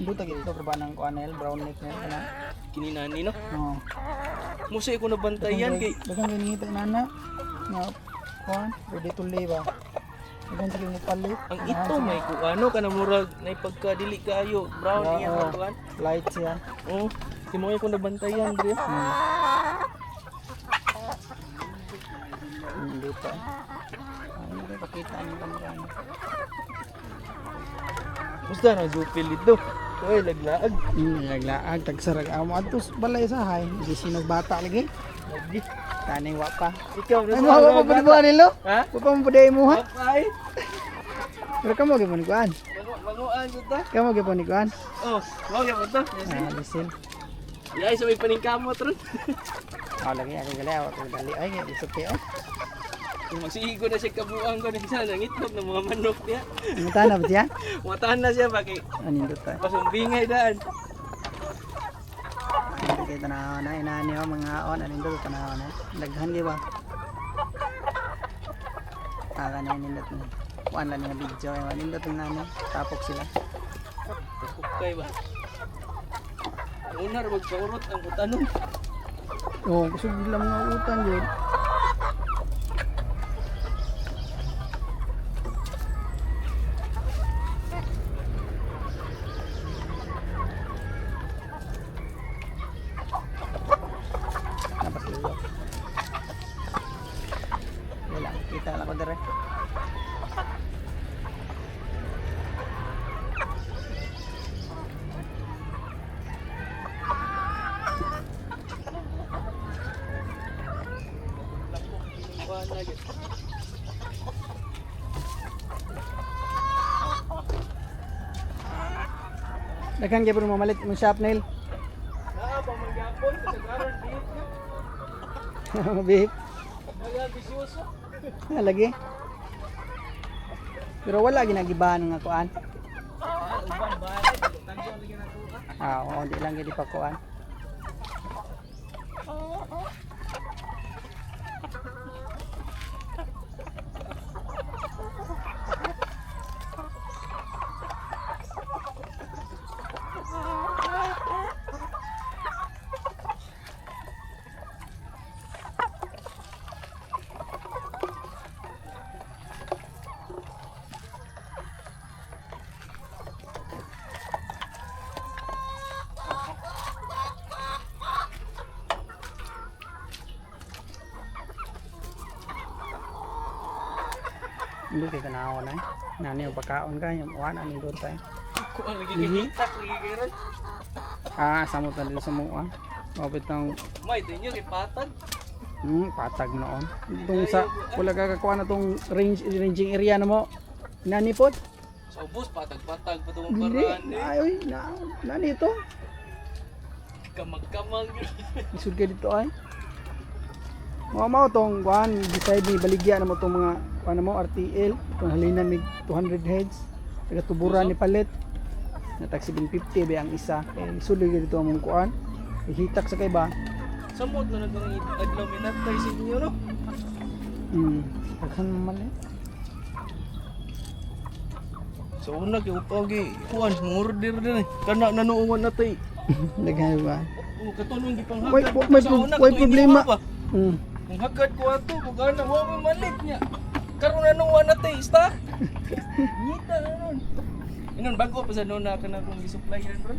Duta gito ba nang kuanel brown neck na kana. Kininani no. Oh. Musay ko nabantayan kay dagang ginita nana. Na kuan, ready to live ba. Dagang sige ni palit. ang ito may kuano kana murag nay pagkadili kayo brown Oo. niya kuan. Light siya. Oh, timoy ko nabantayan dire. Duta. Ano ba pakita ang bangan. Musta na jupil dito? Oy, laglaag. Naglaag tagsarag amo adtos balay sa hay. Di sinog bata lagi. Lagi. Kaning wa pa. Ikaw Ay mo pa pa nilo. Ha? Wa pa mo paday mo ha. Apay. Pero kamo gyud ni kuan. Manguan ta. Kamo gyud ni kuan. Oh, wag ya to. Ah, lisin. Yay, sa may paningkamot ron. Lagi ako gali ako dali ay isupi ay. Kung magsihigo na siya kabuang ko, nagsa nangitlog ng mga manok niya. Mutana ba siya? Matahan na siya, bakit Anin dito. pasumbingay daan. Hindi tanaw na inani ko mga on anin dito tanaw na. Daghan di ba? Kanin nindot na. Kuan lang nga video ay nindot na nani. Tapok sila. Kukay ba? Una, magpaurot ang utanong. Oh, kusog lang mga utan yun. Wala, kita lang ko dire. Daghang gyud mo mamalit mo shop nail. Pamangyapon, kasagaran, bihit niya. Bihip. Nagabisyoso. Lagi. Pero wala ginagibahan nga kuan. Uban bahay, tanong lagi na tuwa. Oo, di lang gid pa kuan. Hindi kay kanawa na. Nani yung pagkaon ka, yung uwan, aning doon tayo. Kuha lagi kihitak, lagi kiron. Samot na dito sa mga. Mabit ng May, ito nyo, ipatag. patag noon. Itong sa, wala kakakuha na itong ranging area na mo. Nani po? Sa ubos, patag-patag, patungong Hindi. paraan eh. Ay, nani ito? Kamag-kamag yun. Isud ka dito ay. Mga mo itong kuhan, beside ni baligya na mo itong mga kuhan mo, RTL. Itong halinan may 200 heads. Taga-tuburan ni palit. Natag 750 ba ang isa. Isuloy ka dito ang mga kuhan. Ihitak sa kay ba? Samot na nagawang adlaw minatay sa inyo, no? Pagkan naman eh. So una kay upagi, kuan murder din eh. Kana nanuungan na tay. Lagay ba? Oh, katunong gipanghagad. May problema. Kung hagad ko ato, kung gana wa mo malit niya. Karon nanuungan na tay, sta. Ngita na ron. Inon bago pa sa nuna kana kung gi-supplyan bro.